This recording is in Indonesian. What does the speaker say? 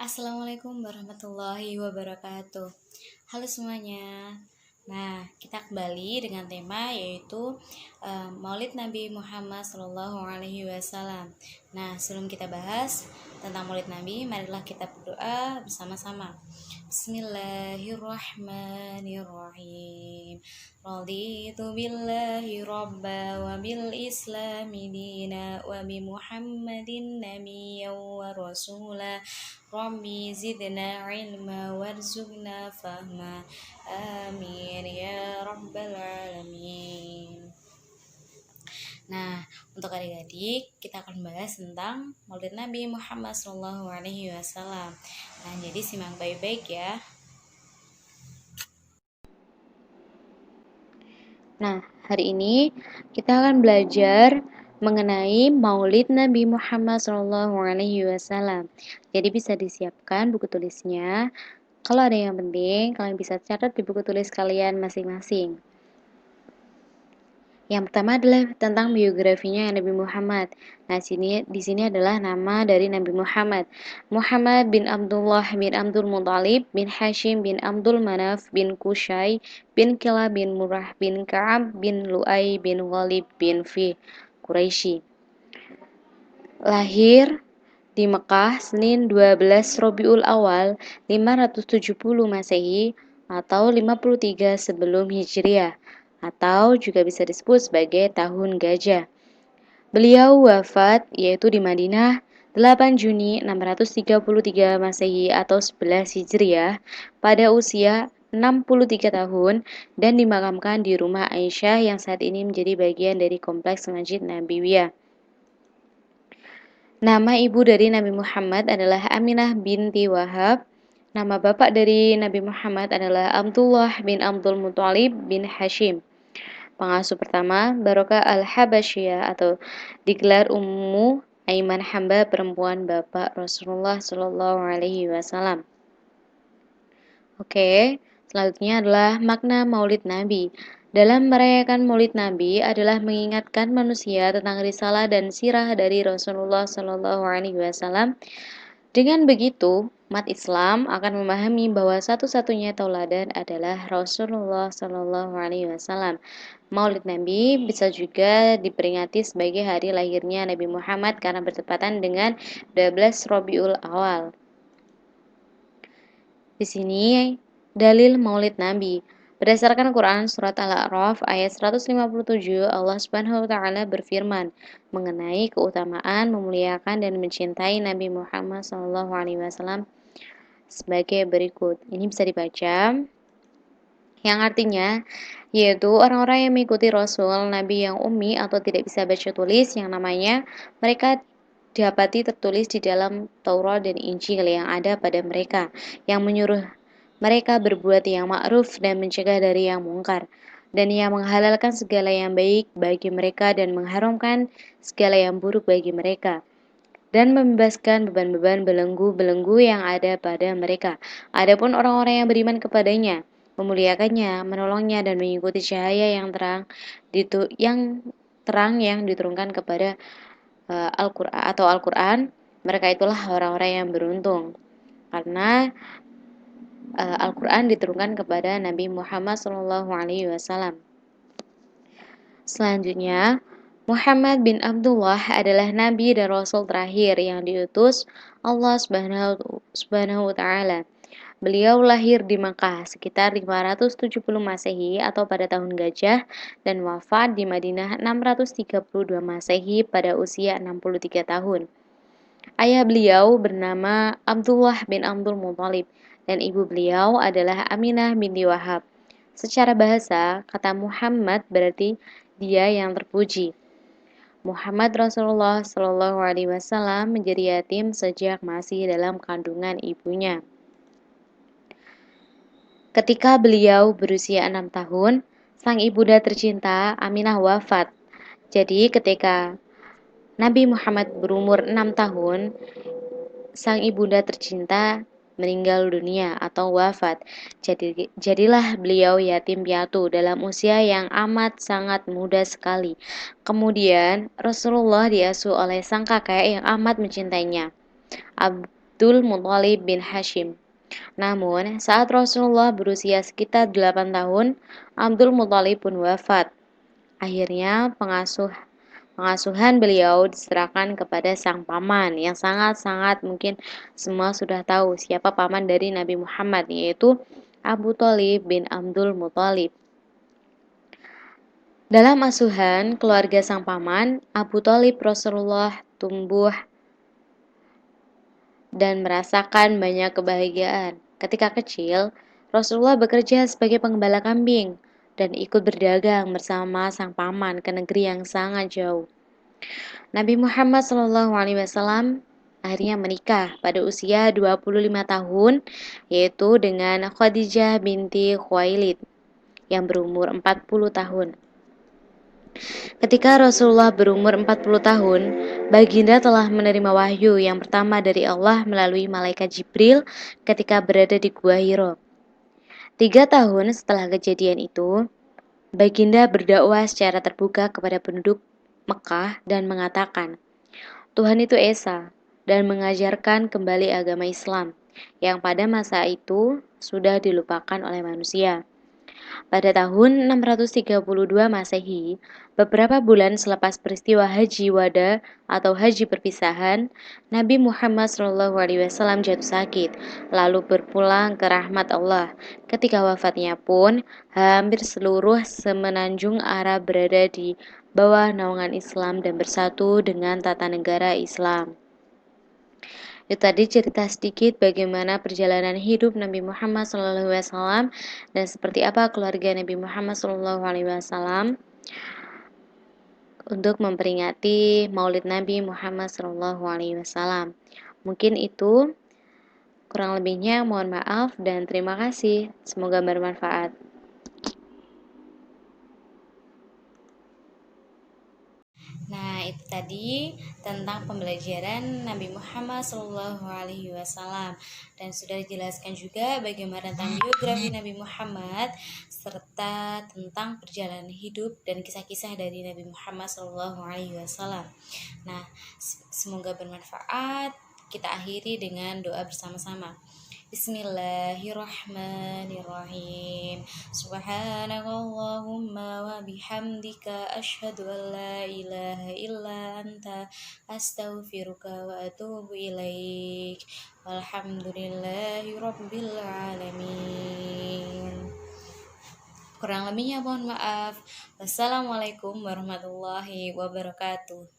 Assalamualaikum warahmatullahi wabarakatuh. Halo semuanya. Nah, kita kembali dengan tema yaitu Maulid Nabi Muhammad SAW. Nah, sebelum kita bahas tentang Maulid Nabi, marilah kita berdoa bersama-sama. Bismillahirrahmanirrahim. Raditu billahi rabba wa bil islami dina wa bi Muhammadin nabiyyan wa rasula. Rabbi zidna ilma warzuqna fahma. Amin ya rabbal alamin. Nah, untuk adik-adik kita akan bahas tentang Maulid Nabi Muhammad SAW. Nah, jadi simak baik-baik ya. Nah, hari ini kita akan belajar mengenai Maulid Nabi Muhammad SAW. Jadi bisa disiapkan buku tulisnya. Kalau ada yang penting, kalian bisa catat di buku tulis kalian masing-masing. Yang pertama adalah tentang biografinya Nabi Muhammad. Nah, di sini adalah nama dari Nabi Muhammad. Muhammad bin Abdullah bin Abdul Muthalib bin Hashim bin Abdul Manaf bin Qusay bin Kilab bin Murrah bin Ka'ab bin Lu'ay bin Ghalib bin Fi Quraisy. Lahir di Mekah Senin 12 Rabiul Awal 570 Masehi atau 53 sebelum Hijriah atau juga bisa disebut sebagai tahun gajah. Beliau wafat yaitu di Madinah 8 Juni 633 Masehi atau 11 Hijriah pada usia 63 tahun dan dimakamkan di rumah Aisyah yang saat ini menjadi bagian dari kompleks Masjid Nabawiyah. Nama ibu dari Nabi Muhammad adalah Aminah binti Wahab. Nama bapak dari Nabi Muhammad adalah Abdullah bin Abdul Muthalib bin Hashim. Pengasuh pertama, Barokah al-Habasyiyah atau digelar Ummu Aiman, hamba perempuan bapak Rasulullah Shallallahu Alaihi Wasallam. Oke, selanjutnya adalah makna Maulid Nabi. Dalam merayakan Maulid Nabi adalah mengingatkan manusia tentang risalah dan sirah dari Rasulullah Shallallahu Alaihi Wasallam. Dengan begitu, umat Islam akan memahami bahwa satu-satunya tauladan adalah Rasulullah Shallallahu Alaihi Wasallam. Maulid Nabi bisa juga diperingati sebagai hari lahirnya Nabi Muhammad karena bertepatan dengan 12 Rabiul Awal. Di sini dalil Maulid Nabi. Berdasarkan Quran surat Al-A'raf ayat 157, Allah Subhanahu wa taala berfirman mengenai keutamaan memuliakan dan mencintai Nabi Muhammad SAW sebagai berikut. Ini bisa dibaca yang artinya yaitu orang-orang yang mengikuti Rasul, Nabi yang ummi atau tidak bisa baca tulis yang namanya mereka dapati tertulis di dalam Taurat dan Injil yang ada pada mereka, yang menyuruh mereka berbuat yang ma'ruf dan mencegah dari yang mungkar, dan yang menghalalkan segala yang baik bagi mereka dan mengharamkan segala yang buruk bagi mereka, dan membebaskan beban-beban belenggu-belenggu yang ada pada mereka. Adapun orang-orang yang beriman kepadanya, memuliakannya, menolongnya, dan mengikuti cahaya yang terang yang diturunkan kepada Al-Quran atau Al-Quran, mereka itulah orang-orang yang beruntung karena Al-Quran diturunkan kepada Nabi Muhammad SAW. Selanjutnya, Muhammad bin Abdullah adalah nabi dan rasul terakhir yang diutus Allah Subhanahu wa taala. Beliau lahir di Makkah sekitar 570 Masehi atau pada tahun gajah dan wafat di Madinah 632 Masehi pada usia 63 tahun. Ayah beliau bernama Abdullah bin Abdul Muthalib dan ibu beliau adalah Aminah binti Wahab. Secara bahasa, kata Muhammad berarti dia yang terpuji. Muhammad Rasulullah Shallallahu Alaihi Wasallam menjadi yatim sejak masih dalam kandungan ibunya. Ketika beliau berusia 6 tahun, sang ibunda tercinta Aminah wafat. Jadi ketika Nabi Muhammad berumur 6 tahun, sang ibunda tercinta meninggal dunia atau wafat. Jadilah beliau yatim piatu dalam usia yang amat sangat muda sekali. Kemudian Rasulullah diasuh oleh sang kakek yang amat mencintainya, Abdul Muthalib bin Hashim. Namun, saat Rasulullah berusia sekitar 8 tahun, Abdul Muthalib pun wafat. Akhirnya, pengasuhan beliau diserahkan kepada sang paman yang sangat-sangat mungkin semua sudah tahu siapa paman dari Nabi Muhammad, yaitu Abu Thalib bin Abdul Muthalib. Dalam asuhan keluarga sang paman, Abu Thalib Rasulullah tumbuh dan merasakan banyak kebahagiaan. Ketika kecil, Rasulullah bekerja sebagai penggembala kambing dan ikut berdagang bersama sang paman ke negeri yang sangat jauh. Nabi Muhammad SAW akhirnya menikah pada usia 25 tahun, yaitu dengan Khadijah binti Khuwailid yang berumur 40 tahun. Ketika Rasulullah berumur 40 tahun, Baginda telah menerima wahyu yang pertama dari Allah melalui malaikat Jibril ketika berada di Gua Hiro. 3 tahun setelah kejadian itu, Baginda berdakwah secara terbuka kepada penduduk Mekah dan mengatakan, Tuhan itu Esa, dan mengajarkan kembali agama Islam yang pada masa itu sudah dilupakan oleh manusia. Pada tahun 632 Masehi, beberapa bulan selepas peristiwa Haji Wada atau Haji Perpisahan, Nabi Muhammad SAW jatuh sakit, lalu berpulang ke rahmat Allah. Ketika wafatnya pun, hampir seluruh semenanjung Arab berada di bawah naungan Islam dan bersatu dengan tata negara Islam. Itu tadi cerita sedikit bagaimana perjalanan hidup Nabi Muhammad SAW dan seperti apa keluarga Nabi Muhammad SAW untuk memperingati Maulid Nabi Muhammad SAW. Mungkin itu, kurang lebihnya mohon maaf dan terima kasih. Semoga bermanfaat. Nah, itu tadi tentang pembelajaran Nabi Muhammad SAW dan sudah dijelaskan juga bagaimana tentang biografi Nabi Muhammad serta tentang perjalanan hidup dan kisah-kisah dari Nabi Muhammad SAW. Nah, semoga bermanfaat. Kita akhiri dengan doa bersama-sama. Bismillahirrahmanirrahim. Subhanakallahumma wa bihamdika asyhadu an la ilaha illa anta astaghfiruka wa atubu ilaik. Walhamdulillahi rabbil alamin. Kurang lebihnya mohon maaf. Wassalamualaikum warahmatullahi wabarakatuh.